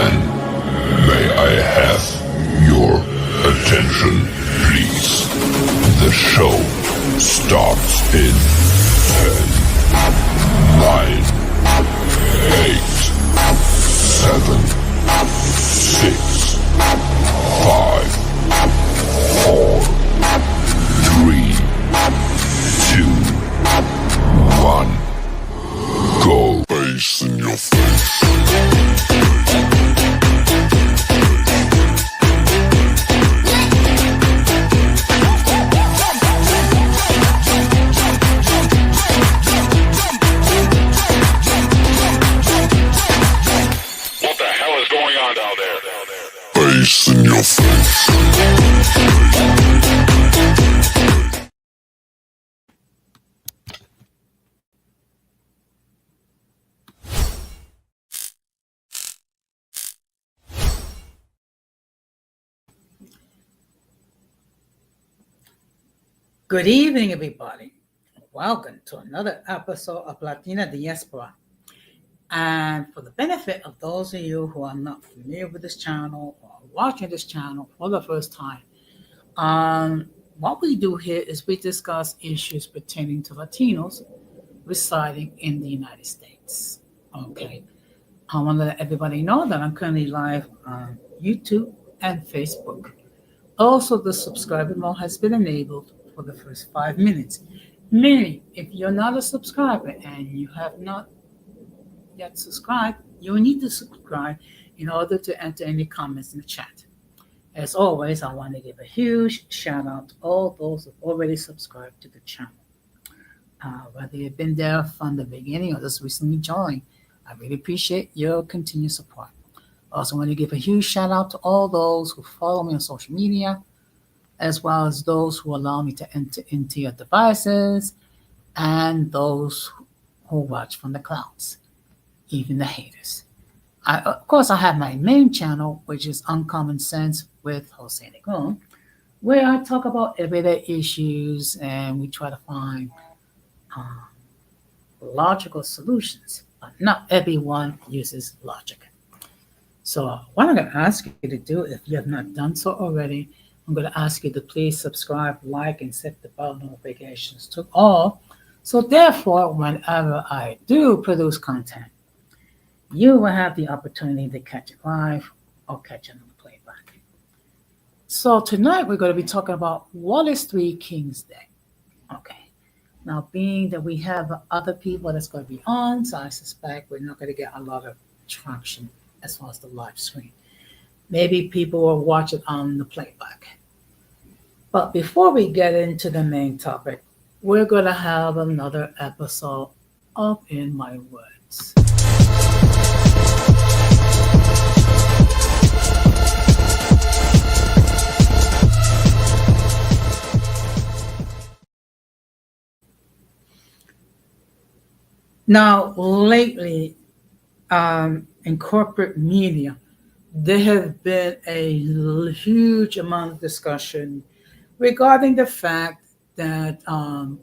gentlemen, may I have your attention, please? The show starts in 10, 9, 8, 7, 6, 5, 4, 3, 2, 1. Go. Face in your face. What the hell is going on down there? Face in your face. Good evening, everybody. Welcome to another episode of Latina Diaspora. And for the benefit of those of you who are not familiar with this channel or watching this channel for the first time, what we do here is we discuss issues pertaining to Latinos residing in the United States. Okay. I want to let everybody know that I'm currently live on YouTube and Facebook. Also, the subscriber mode has been enabled for the first 5 minutes. Meaning, if you're not a subscriber and you have not yet subscribed, you need to subscribe in order to enter any comments in the chat. As always, I want to give a huge shout out to all those who've already subscribed to the channel. Whether you've been there from the beginning or just recently joined, I really appreciate your continued support. I also want to give a huge shout out to all those who follow me on social media, as well as those who allow me to enter into your devices, and those who watch from the clouds, even the haters. Of course, I have my main channel, which is Uncommon Sense with Jose Negron, where I talk about everyday issues and we try to find logical solutions, but not everyone uses logic. So what I'm going to ask you to do, if you have not done so already, I'm going to ask you to please subscribe, like, and set the bell notifications to all. So therefore, whenever I do produce content, you will have the opportunity to catch it live or catch it on the playback. So tonight we're going to be talking about what is Three Kings Day. Okay. Now, being that we have other people that's going to be on, so I suspect we're not going to get a lot of traction as far as the live stream. Maybe people will watch it on the playback. But before we get into the main topic, we're going to have another episode of In My Words. Now, lately, in corporate media, there has been a huge amount of discussion regarding the fact that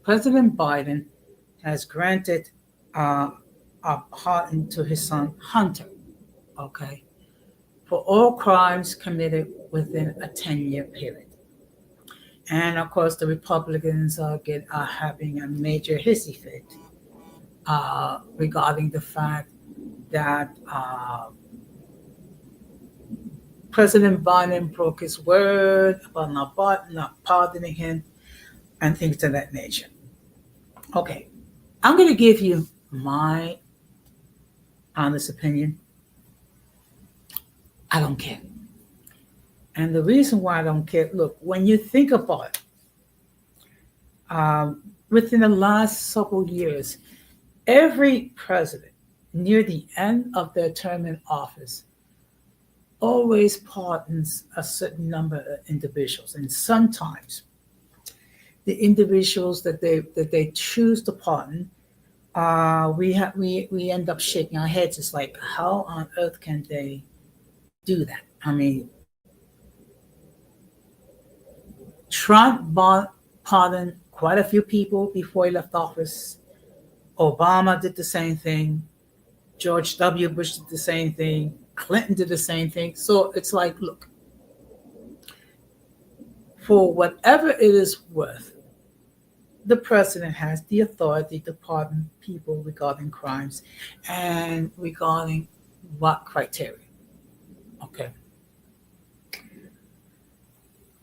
President Biden has granted a pardon to his son Hunter, okay, for all crimes committed within a 10-year period. And of course, the Republicans are having a major hissy fit regarding the fact that President Biden broke his word about not pardoning him and things of that nature. Okay, I'm going to give you my honest opinion. I don't care. And the reason why I don't care, look, when you think about it, within the last several years, every president near the end of their term in office always pardons a certain number of individuals, and sometimes the individuals that they choose to pardon, we end up shaking our heads. It's like, how on earth can they do that? I mean, Trump pardoned quite a few people before he left office. Obama did the same thing. George W. Bush did the same thing. Clinton did the same thing. So it's like, look, for whatever it is worth, the president has the authority to pardon people regarding crimes and regarding what criteria. Okay.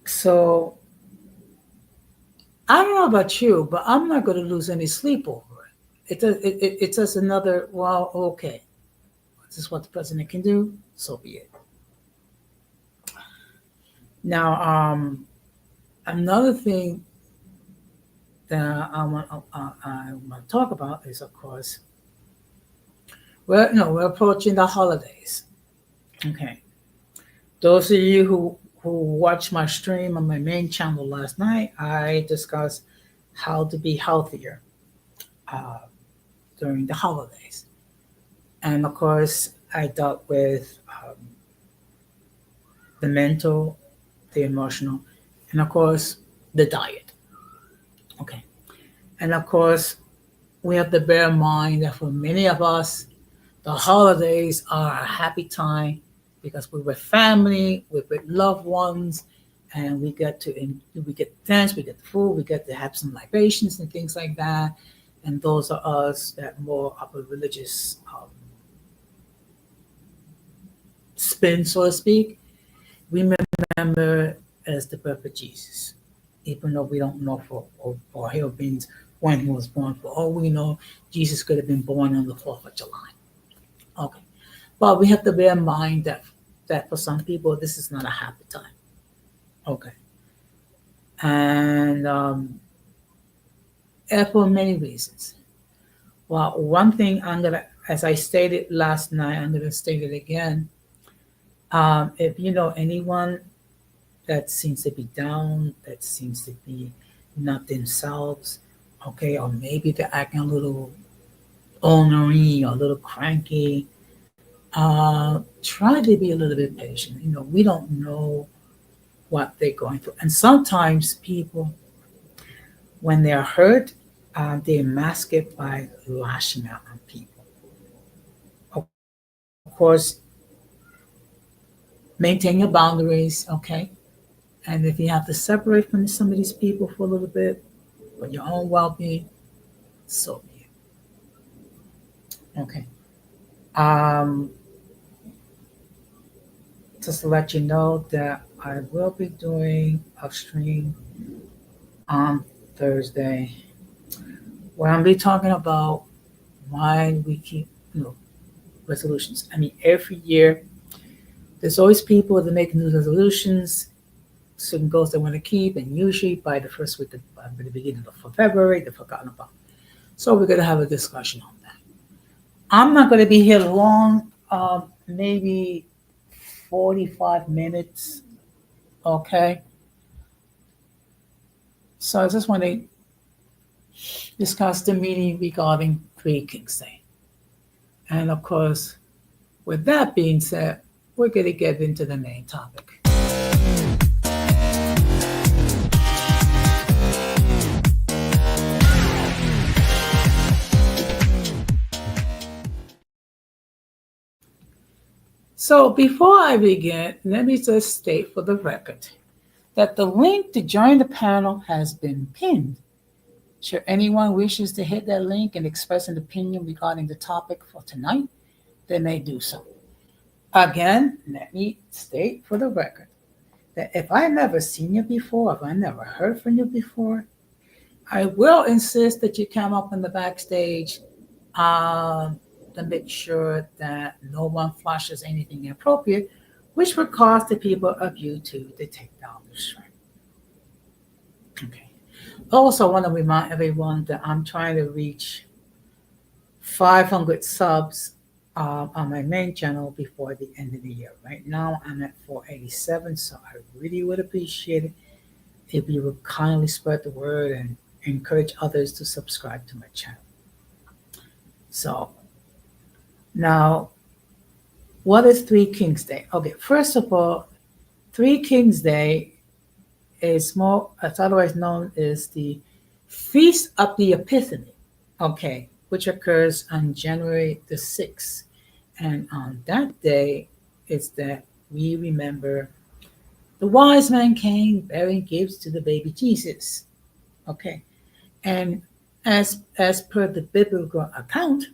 So I don't know about you, but I'm not going to lose any sleep over it. It's just another, well, okay, this is what the president can do, so be it. Now, another thing that I want to talk about is, of course, we're approaching the holidays. Okay, those of you who watched my stream on my main channel last night, I discussed how to be healthier uh, during the holidays, and of course, I dealt with the mental, the emotional, and of course, the diet. Okay, and of course, we have to bear in mind that for many of us, the holidays are a happy time because we're with family, we're with loved ones, and we get to dance, we get the food, we get to have some libations and things like that. And those are us that more of a religious spin, so to speak. We remember as the birth of Jesus, even though we don't know for human beings when he was born. For all we know, Jesus could have been born on the 4th of July. Okay. But we have to bear in mind that for some people, this is not a happy time. Okay. And for many reasons. Well, one thing as I stated last night, I'm going to state it again. If you know anyone that seems to be down, that seems to be not themselves, okay, or maybe they're acting a little ornery or a little cranky, try to be a little bit patient. We don't know what they're going through. And sometimes people, when they're hurt, they mask it by lashing out on people. Of course, maintain your boundaries, okay? And if you have to separate from some of these people for a little bit for your own well being, so be it. Okay. Um, just to let you know that I will be doing a stream on Thursday where I'll be talking about why we keep, resolutions. I mean, every year there's always people that make new resolutions, certain goals they want to keep, and usually by the first week, by the beginning of February, they're forgotten about. So we're going to have a discussion on that. I'm not going to be here long, maybe 45 minutes, okay? So I just want to discuss the meaning regarding Three Kings Day. And of course, with that being said, we're going to get into the main topic. So before I begin, let me just state for the record that the link to join the panel has been pinned. Should anyone wishes to hit that link and express an opinion regarding the topic for tonight, they may do so. Again, let me state for the record that if I've never seen you before, if I never heard from you before, I will insist that you come up in the backstage to make sure that no one flashes anything inappropriate, which would cause the people of YouTube to take down the stream. Okay. Also, I want to remind everyone that I'm trying to reach 500 subs on my main channel before the end of the year. Right now, I'm at 487, so I really would appreciate it if you would kindly spread the word and encourage others to subscribe to my channel. So, now, what is Three Kings Day? Okay, first of all, Three Kings Day is it's otherwise known as the Feast of the Epiphany, okay, which occurs on January the 6th. And on that day, is that we remember the wise man came bearing gifts to the baby Jesus. Okay. And as per the biblical account,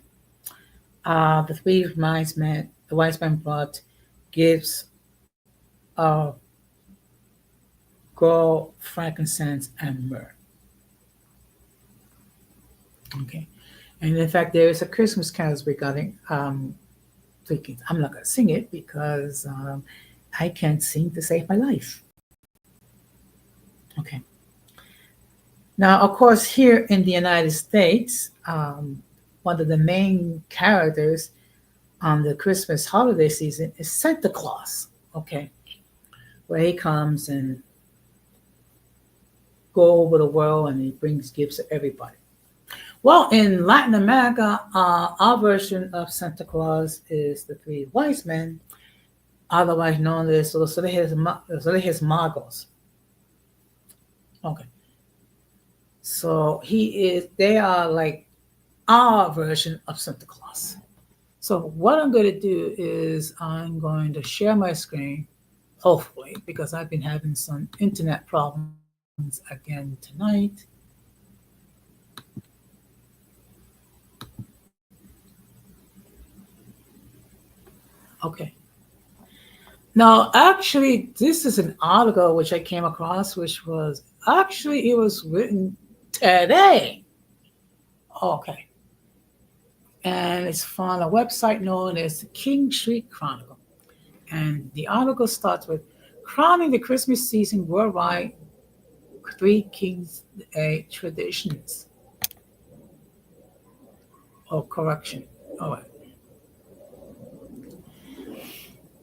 the wise man brought gifts of gold, frankincense, and myrrh. Okay. And in fact, there is a Christmas carol regarding three kings. I'm not going to sing it because I can't sing to save my life. Okay. Now, of course, here in the United States, one of the main characters on the Christmas holiday season is Santa Claus. Okay. Where he comes and go over the world and he brings gifts to everybody. Well, in Latin America, our version of Santa Claus is the three wise men, otherwise known as Los Reyes Magos. Okay. So they are like our version of Santa Claus. So what I'm going to do is I'm going to share my screen, hopefully, because I've been having some internet problems again tonight. Okay. Now, actually, this is an article which I came across, which was actually, it was written today. Okay. And it's from a website known as the King Street Chronicle. And the article starts with crowning the Christmas season worldwide, Three Kings Day traditions. Oh, correction. All right.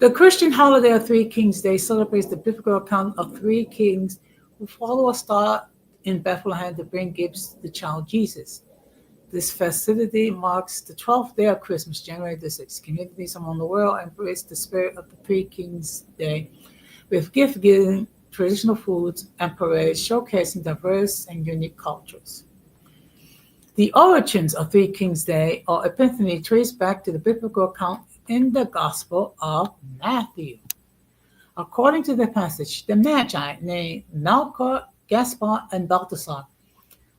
The Christian holiday of Three Kings Day celebrates the biblical account of three kings who follow a star in Bethlehem to bring gifts to the child Jesus. This festivity marks the 12th day of Christmas, January the 6th. Communities around the world embrace the spirit of the Three Kings Day with gift-giving, traditional foods, and parades showcasing diverse and unique cultures. The origins of Three Kings Day or Epiphany trace back to the biblical account in the Gospel of Matthew. According to the passage, the Magi named Melchior, Gaspar, and Balthasar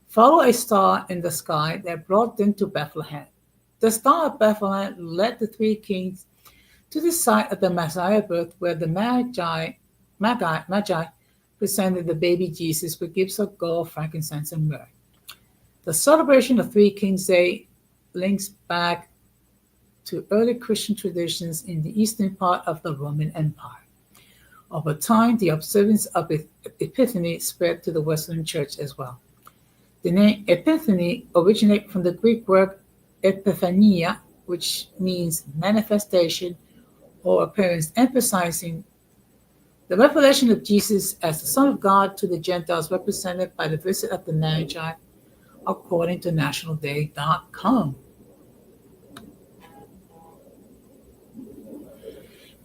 follow a star in the sky that brought them to Bethlehem. The star of Bethlehem led the three kings to the site of the Messiah birth, where the Magi presented the baby Jesus with gifts of gold, frankincense, and myrrh. The celebration of Three Kings Day links back to early Christian traditions in the eastern part of the Roman Empire. Over time, the observance of Epiphany spread to the Western Church as well. The name Epiphany originates from the Greek word epiphania, which means manifestation or appearance, emphasizing the revelation of Jesus as the Son of God to the Gentiles, represented by the visit of the Magi, according to nationalday.com.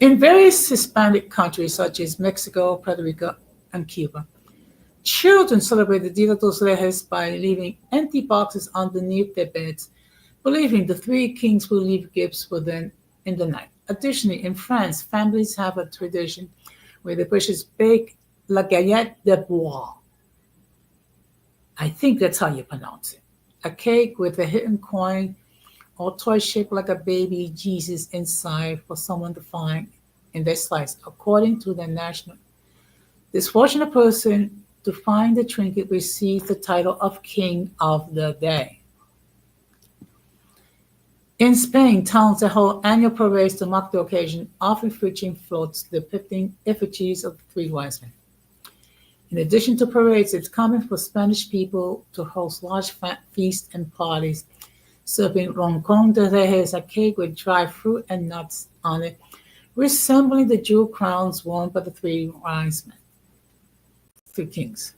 In various Hispanic countries such as Mexico, Puerto Rico, and Cuba, children celebrate the Dia de los Reyes by leaving empty boxes underneath their beds, believing the three kings will leave gifts for them in the night. Additionally, in France, families have a tradition where the British bake la galette de bois. I think that's how you pronounce it. A cake with a hidden coin or toy shaped like a baby Jesus inside for someone to find in their slice, according to the national. This fortunate person to find the trinket receives the title of King of the Day. In Spain, towns that hold annual parades to mark the occasion, often featuring floats depicting effigies of the three wise men. In addition to parades, it's common for Spanish people to host large feasts and parties, serving roncon de reyes, a cake with dry fruit and nuts on it, resembling the jewel crowns worn by the three wise men, three kings.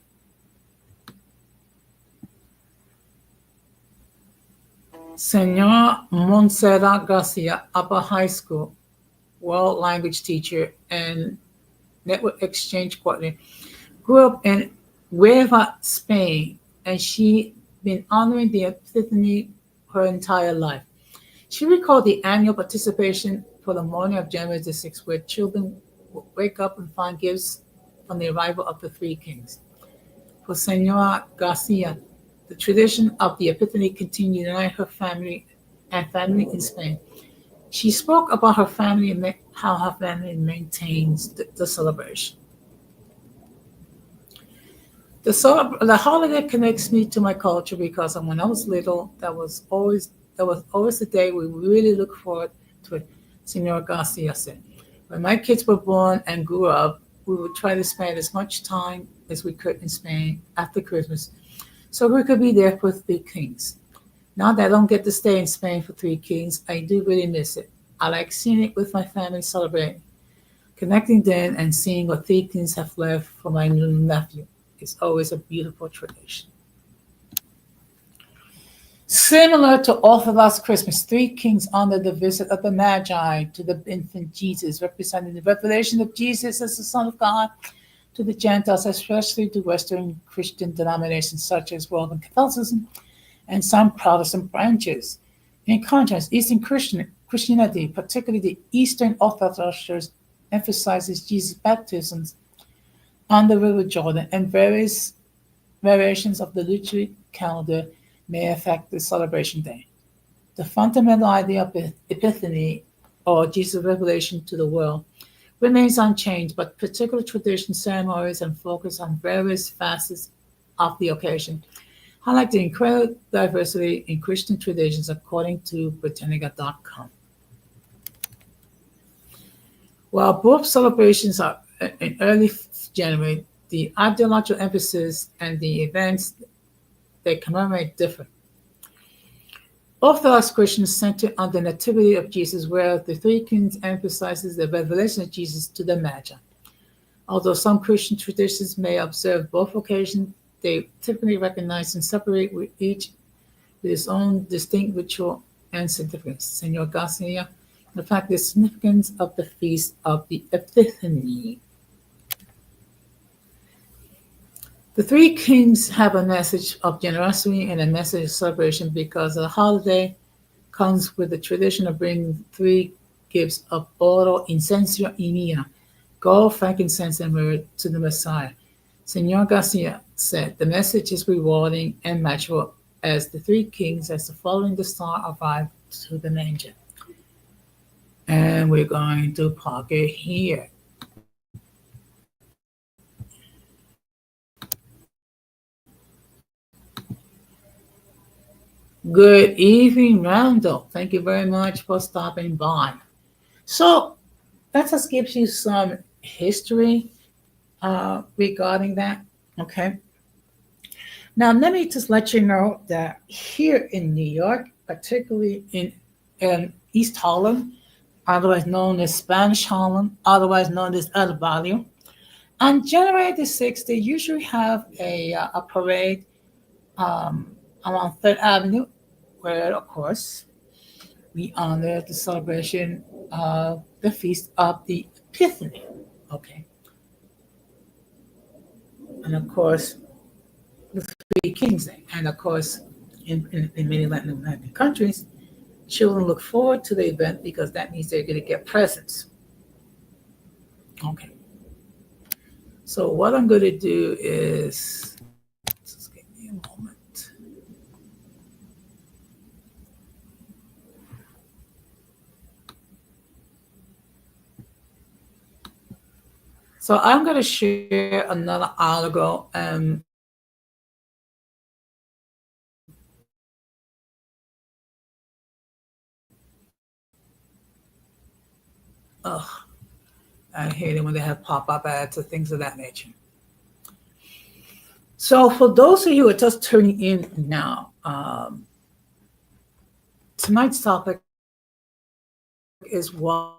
Senor Montserrat Garcia, Upper High School, world language teacher and network exchange coordinator, grew up in Huelva, Spain, and she been honoring the Epiphany her entire life. She recalled the annual for the morning of January the 6th, where children would wake up and find gifts on the arrival of the three kings. For Senora Garcia, the tradition of the Epiphany continued to unite her family and family in Spain. She spoke about her family and how her family maintains the celebration. The holiday connects me to my culture because when I was little, that was always the day we really look forward to it. Senor Garcia said, when my kids were born and grew up, we would try to spend as much time as we could in Spain after Christmas, so we could be there for Three Kings. Now that I don't get to stay in Spain for Three Kings, I do really miss it. I like seeing it with my family celebrating, connecting then and seeing what Three Kings have left for my little nephew. It's always a beautiful tradition. Similar to Orthodox Christmas, Three Kings honor the visit of the Magi to the infant Jesus, representing the revelation of Jesus as the Son of God to the Gentiles, especially to Western Christian denominations such as Roman Catholicism and some Protestant branches. In contrast, Christianity, particularly the Eastern Orthodox Church, emphasizes Jesus' baptisms on the River Jordan, and various variations of the liturgy calendar may affect the celebration day. The fundamental idea of Epiphany, or Jesus' revelation to the world, remains unchanged, but particular traditions, ceremonies, and focus on various facets of the occasion highlight the incredible diversity in Christian traditions according to Britannica.com. While both celebrations are in early January, the ideological emphasis and the events they commemorate differ. Orthodox Christians center on the Nativity of Jesus, where the Three Kings emphasizes the revelation of Jesus to the Magi. Although some Christian traditions may observe both occasions, they typically recognize and separate with each with its own distinct ritual and significance. Senor Garcia, in fact, the significance of the Feast of the Epiphany. The Three Kings have a message of generosity and a message of celebration because the holiday comes with the tradition of bringing three gifts of oro, incenso, y myrrh, gold, frankincense, and myrrh to the Messiah. Senor Garcia said the message is rewarding and magical as the Three Kings, as the following the star, arrive to the manger. And we're going to park it here. Good evening, Randall. Thank you very much for stopping by. So that just gives you some history regarding that. Okay. Now, let me just let you know that here in New York, particularly in East Harlem, otherwise known as Spanish Harlem, otherwise known as El Barrio, on January the 6th, they usually have a parade along Third Avenue, where, of course, we honor the celebration of the Feast of the Epiphany. Okay. And of course, the Three Kings Day. And of course, in many Latin American countries, children look forward to the event because that means they're going to get presents. Okay. So what I'm going to do is, just give me a moment. So I'm going to share another article. I hate it when they have pop-up ads or things of that nature. So for those of you who are just tuning in now, tonight's topic is what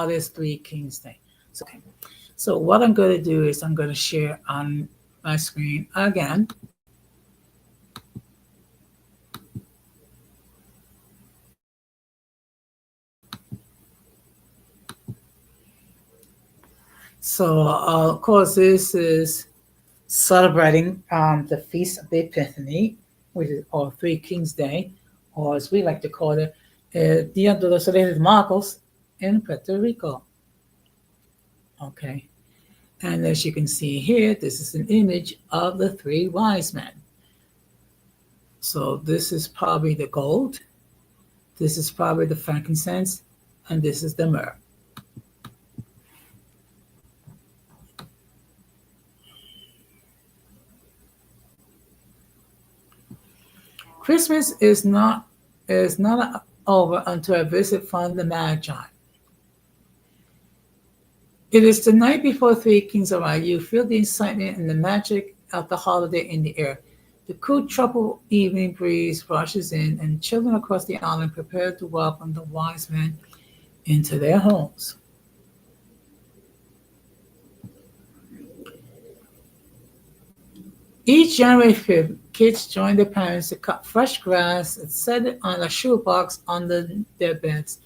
is Three Kings Day. So what I'm going to do is I'm going to share on my screen again. So of course, this is celebrating the Feast of the Epiphany, which is or Three Kings Day, or as we like to call it, Dia de los Reyes Magos in Puerto Rico. Okay. And as you can see here, this is an image of the three wise men. So this is probably the gold, this is probably the frankincense, and this is the myrrh. Christmas is not over until a visit from the Magi. It is the night before three kings arrive. You feel the excitement and the magic of the holiday in the air. The cool, tropical evening breeze rushes in, and children across the island prepare to welcome the wise men into their homes. Each January 5th, kids join their parents to cut fresh grass and set it on a shoebox under their beds,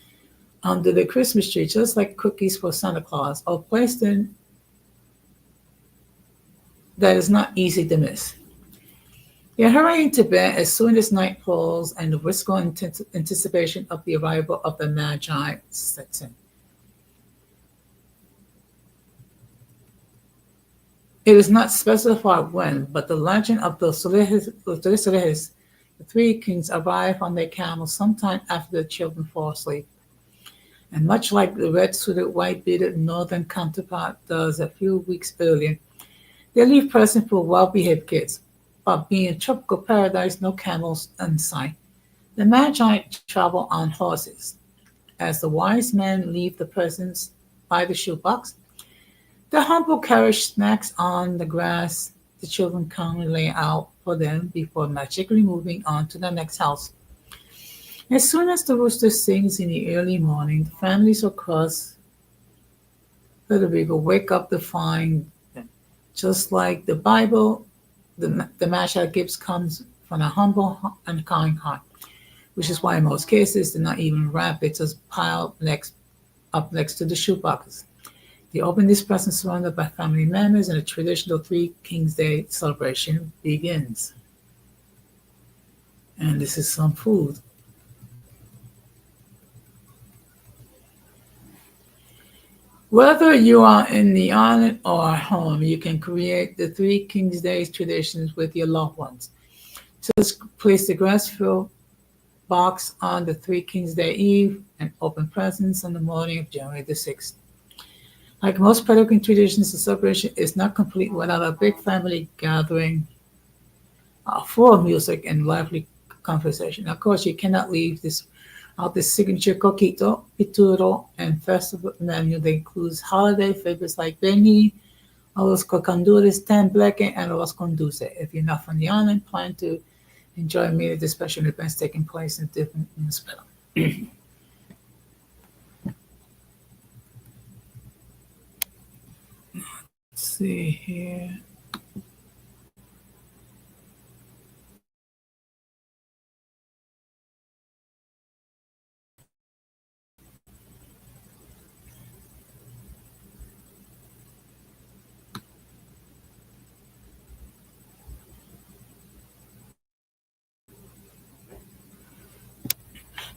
under the Christmas tree, just like cookies for Santa Claus, or placed in that is not easy to miss. They hurry into bed as soon as night falls and the wistful anticipation of the arrival of the Magi sets in. It is not specified when, but the legend of the three kings, arrive on their camels sometime after the children fall asleep. And much like the red-suited, white-bearded northern counterpart does a few weeks earlier, they leave presents for well-behaved kids. But being a tropical paradise, no camels in sight. The Magi travel on horses. As the wise men leave the presents by the shoebox, the humble carriage snacks on the grass the children calmly lay out for them before magically moving on to the next house. As soon as the rooster sings in the early morning, the families across Puerto Rico wake up to find them. Just like the Bible, the Magi gifts comes from a humble and kind heart, which is why in most cases they're not even wrapped, they just piled up next to the shoeboxes. They open these presents surrounded by family members, and the traditional Three Kings Day celebration begins. And this is some food. Whether you are in the island or at home, you can create the Three Kings Day traditions with your loved ones. Just place the grass-filled box on the Three Kings Day Eve and open presents on the morning of January the 6th. Like most Puerto Rican traditions, the celebration is not complete without a big family gathering full of music and lively conversation. Of course, you cannot leave this signature coquito, pituro, and festival menu that includes holiday favorites like beni, arroz con candules, tembleque, and arroz con dulce. If you're not from the island, plan to enjoy many of the special events taking place in different municipalities. Let's see here.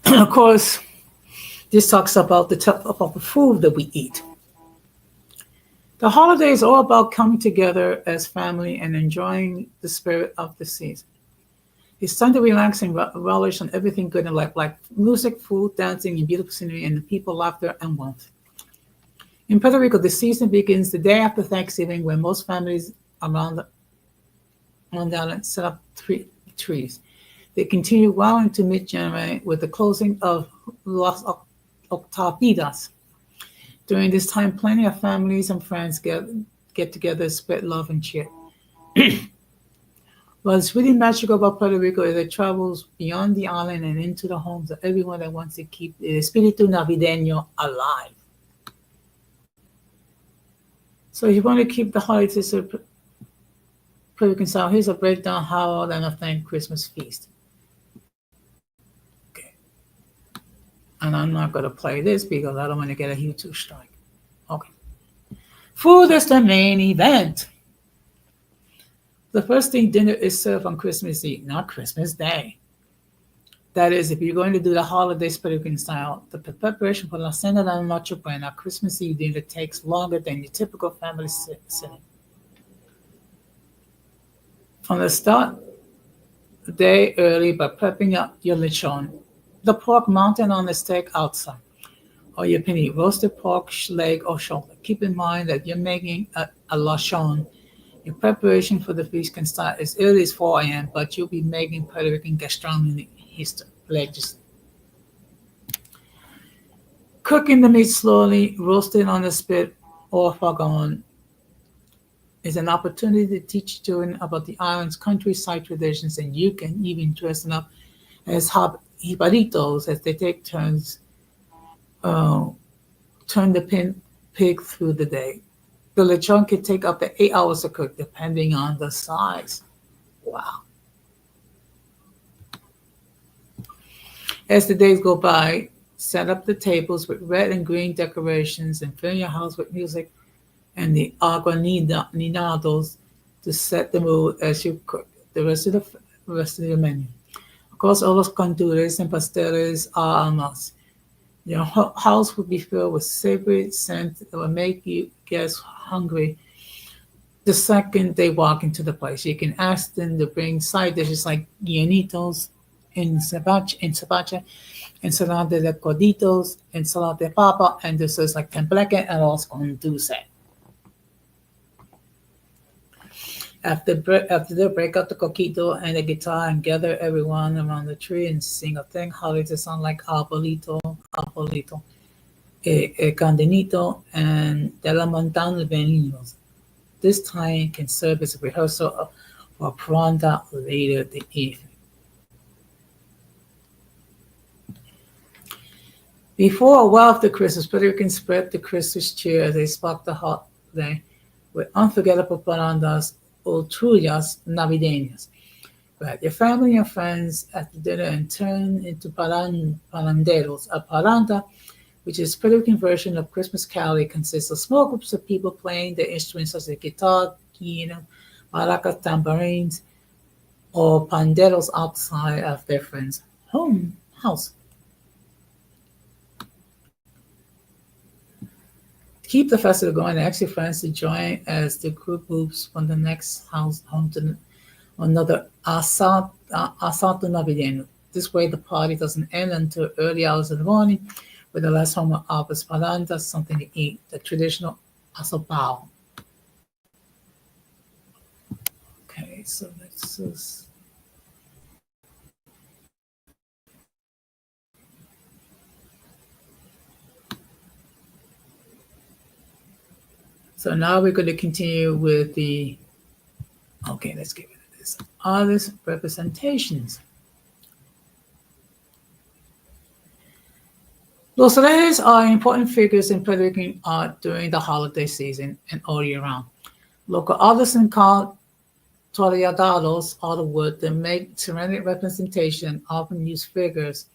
Of course, this talks about about the food that we eat. The holiday is all about coming together as family and enjoying the spirit of the season. It's time to relax and relish on everything good in life, like music, food, dancing, and beautiful scenery, and the people, laughter, and warmth. In Puerto Rico, the season begins the day after Thanksgiving, when most families around the island set up trees. They continue well into mid-January with the closing of Las Octavidas. During this time, plenty of families and friends get together, spread love and cheer. What's really magical about Puerto Rico is it travels beyond the island and into the homes of everyone that wants to keep the espíritu navideño alive. So if you want to keep the holidays Puerto Rican style, here's a breakdown how and a thank Christmas feast. Okay. And I'm not going to play this because I don't want to get a YouTube strike. Okay. Food is the main event. The first thing dinner is served on Christmas Eve, not Christmas Day. That is, if you're going to do the holiday Puerto Rican style, the preparation for La Cena de la Noche Buena, Christmas Eve dinner, takes longer than your typical family sitting. From the start, the day early by prepping up your lechon, the pork mounted on a stick outside, or your penny roasted pork leg or shoulder. Keep in mind that you're making a lechon. Your preparation for the feast can start as early as 4 a.m., but you'll be making Puerto Rican gastronomy history. Cooking the meat slowly, roasted on a spit or fogon, is an opportunity to teach children about the island's countryside traditions, and you can even dress them up as hibaritos as they take turns, uh, turn the pig through the day. The lechon can take up to 8 hours to cook, depending on the size. Wow. As the days go by, set up the tables with red and green decorations and fill your house with music and the aguinaldos to set the mood as you cook the rest of the menu. Of course, all those condures and pasteles are a must. Your house will be filled with savory scents that will make you guests hungry the second they walk into the place. You can ask them to bring side dishes like guianitos in ceviche, ensalada de coditos, ensalada de papa, and desserts like tembleque and arroz con dulce. After they break out the coquito and the guitar and gather everyone around the tree and sing a thing holiday song like Arbolito, Arbolito, Candenito, and De la Montana Veninos. This time can serve as a rehearsal for Pronda later the evening. Before a while after Christmas, Puerto Ricans spread the Christmas cheer as they spark the holiday with unforgettable parandas or trullas navideñas. Grab your family and friends at the dinner and turn into paranderos. A paranda, which is a Puerto Rican version of Christmas carol, consists of small groups of people playing their instruments such as guitar, piano, maracas, tambourines, or panderos outside of their friends' house. Keep the festival going and ask your friends to join as the group moves from the next house home to another asalto navideño. This way, the party doesn't end until early hours of the morning, with the last home offers parandas, something to eat, the traditional asopao. Okay, so let's just. So now we're going to continue with the. Okay, let's get rid of this. Artist representations. Los Reyes are important figures in Puerto Rican art during the holiday season and all year round. Local artisans called toreadores are the wood that make ceramic representation, often use figures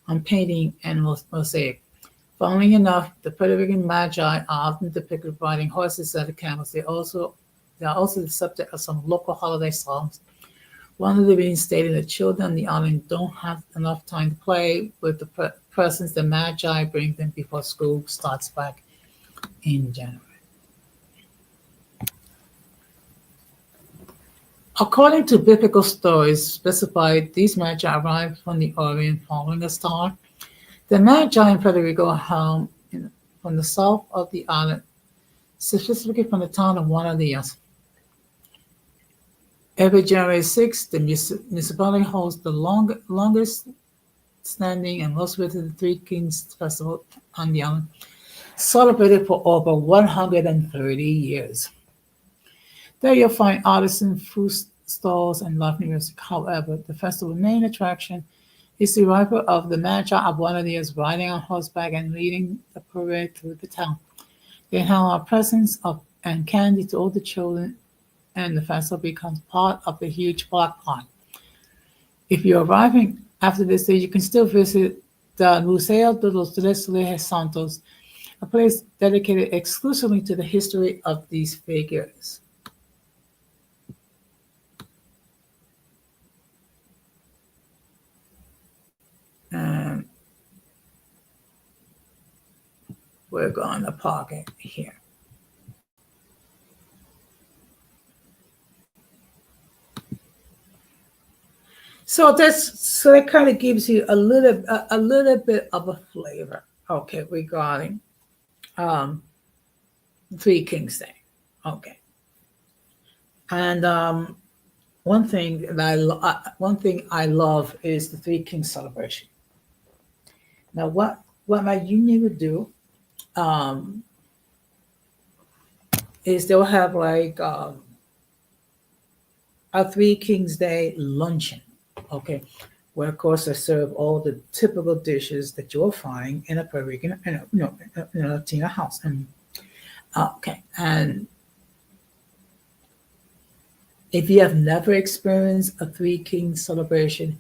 on painting and mosaic. Funnily enough, the Puerto Rican magi are often depicted riding horses at the canvas. They are also the subject of some local holiday songs. One of them being stating that children on the island don't have enough time to play with the presents the magi bring them before school starts back in January. According to biblical stories specified, these magi arrived from the Orient following a star. The magi in Puerto Rico home from the south of the island, specifically from the town of Juana Diaz. Every January 6th, the municipality holds the longest standing and most visited Three Kings Festival on the island, celebrated for over 130 years. There you'll find artisan food stalls and live music. However, the festival's main attraction is the arrival of the Magi of Buenos Dias riding on horseback and leading the parade through the town. They hand out presents and candy to all the children, and the festival becomes part of the huge block party. If you're arriving after this day, you can still visit the Museo de los Tres Reyes Santos, a place dedicated exclusively to the history of these figures. we're going to park it here. So it kind of gives you a little bit of a flavor, okay, regarding um, Three Kings Day, okay. And one thing I love is the Three Kings celebration. Now, what my union would do um, is they'll have like a Three Kings Day luncheon, okay, where of course they serve all the typical dishes that you'll find in a Puerto Rican, in a Latina house. And okay, and if you have never experienced a Three Kings celebration,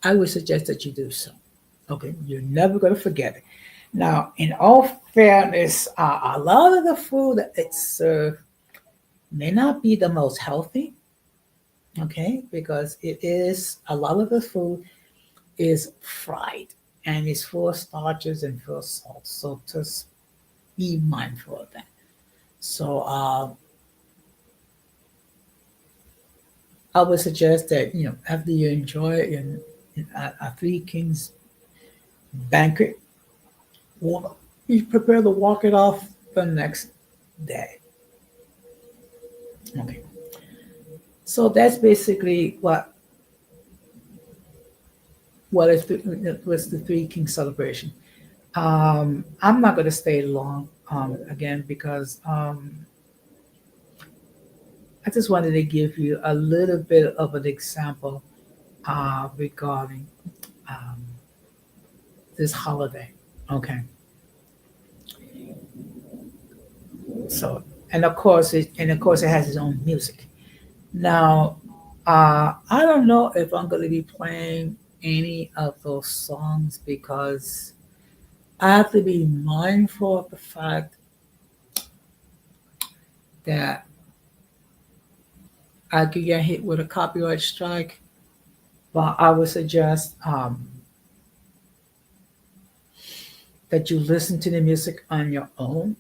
I would suggest that you do so. Okay, you're never going to forget it. Now, in all fairness, a lot of the food that it's served may not be the most healthy, okay, because it is a lot of the food is fried and it's full of starches and full of salt. So just be mindful of that. So I would suggest that after you enjoy a Three Kings banquet, you prepare to walk it off the next day. Okay, so that's basically what is was the Three Kings celebration. I'm not going to stay long again because I just wanted to give you a little bit of an example regarding um, this holiday. Okay, so and of course it has its own music. Now, I don't know if I'm going to be playing any of those songs because I have to be mindful of the fact that I could get hit with a copyright strike. But I would suggest that you listen to the music on your own,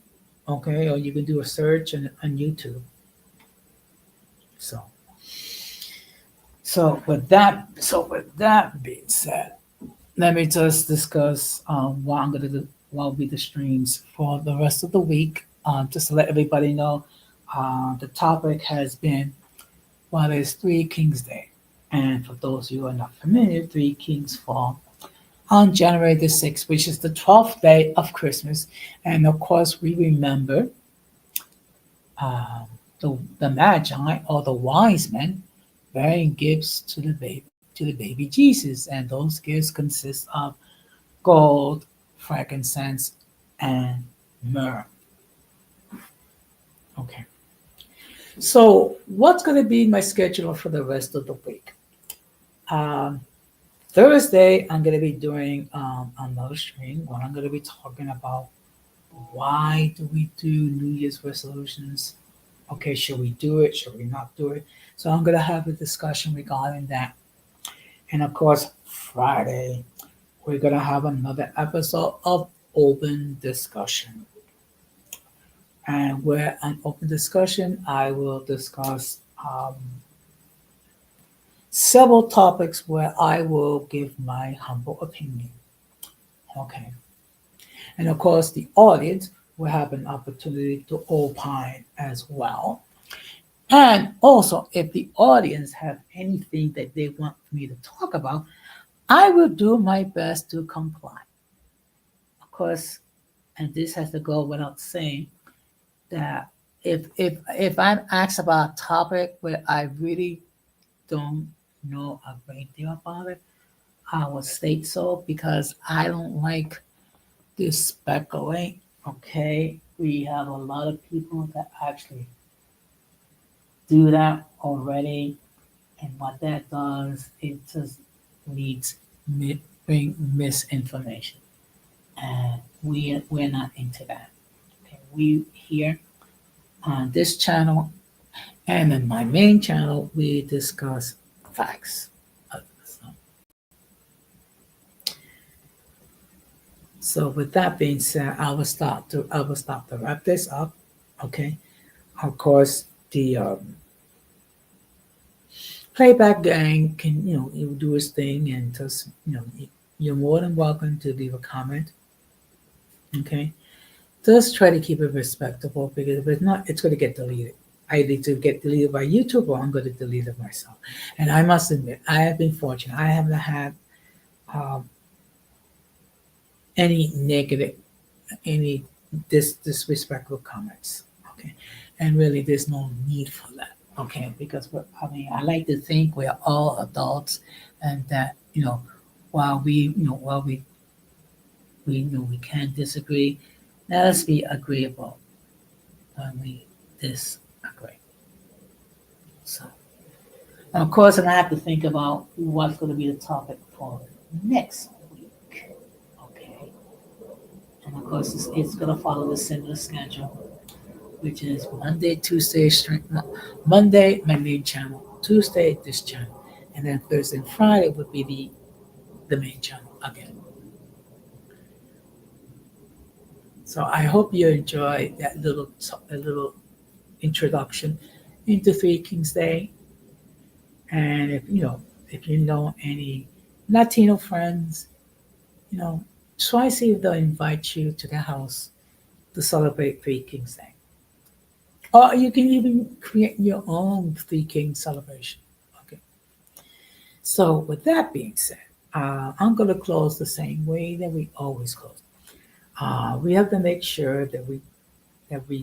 okay, or you can do a search on YouTube. So, with that being said, let me just discuss what I'm gonna do. What will be the streams for the rest of the week? Just to let everybody know, the topic has been what is Three Kings Day, and for those of you who are not familiar, Three Kings fall on January the 6th, which is the 12th day of Christmas. And of course, we remember um, the Magi or the wise men bearing gifts to the baby Jesus. And those gifts consist of gold, frankincense, and myrrh. Okay. So, what's going to be my schedule for the rest of the week? Um, Thursday, I'm going to be doing another stream where I'm going to be talking about why do we do New Year's resolutions? Okay, should we do it? Should we not do it? So I'm going to have a discussion regarding that. And of course, Friday, we're going to have another episode of Open Discussion. And where an open discussion, I will discuss several topics where I will give my humble opinion. Okay. And of course, the audience will have an opportunity to opine as well. And also, if the audience have anything that they want me to talk about, I will do my best to comply. Of course, and this has to go without saying that if I'm asked about a topic where I really don't know a great deal about it, I will state so because I don't like to speculate. Okay, we have a lot of people that actually do that already, and what that does, it just leads bring misinformation, and we're not into that. Okay, we here on this channel and in my main channel we discuss facts. So, So with that being said, I will start to wrap this up. Okay. Of course, the playback gang can he will do his thing and just you're more than welcome to leave a comment. Okay. Just try to keep it respectable because if it's not, it's going to get deleted. I need to get deleted by YouTube or I'm going to delete it myself. And I must admit, I have been fortunate. I haven't had um, any negative, any disrespectful comments. Okay. And really, there's no need for that. Okay. Because I like to think we're all adults and that, while we know we can disagree, let us be agreeable when we disagree. So, and of course, and I have to think about what's going to be the topic for next week. Okay, and of course, it's going to follow the similar schedule, which is Monday, Tuesday, Monday, my main channel, Tuesday, this channel, and then Thursday and Friday would be the main channel again. So I hope you enjoy that little introduction into Three Kings Day. And if you know any Latino friends, try see if they'll invite you to their house to celebrate Three Kings Day. Or you can even create your own Three Kings celebration. Okay. So with that being said, I'm going to close the same way that we always close. We have to make sure that we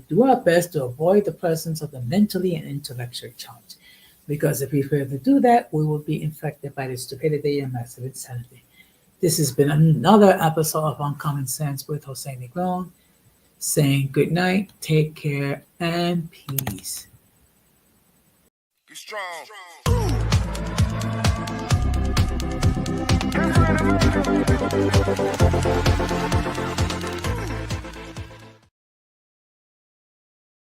do our best to avoid the presence of the mentally and intellectually challenged. Because if we fail to do that, we will be infected by the stupidity and massive insanity. This has been another episode of Uncommon Sense with Jose Negron, saying good night, take care, and peace. Be strong.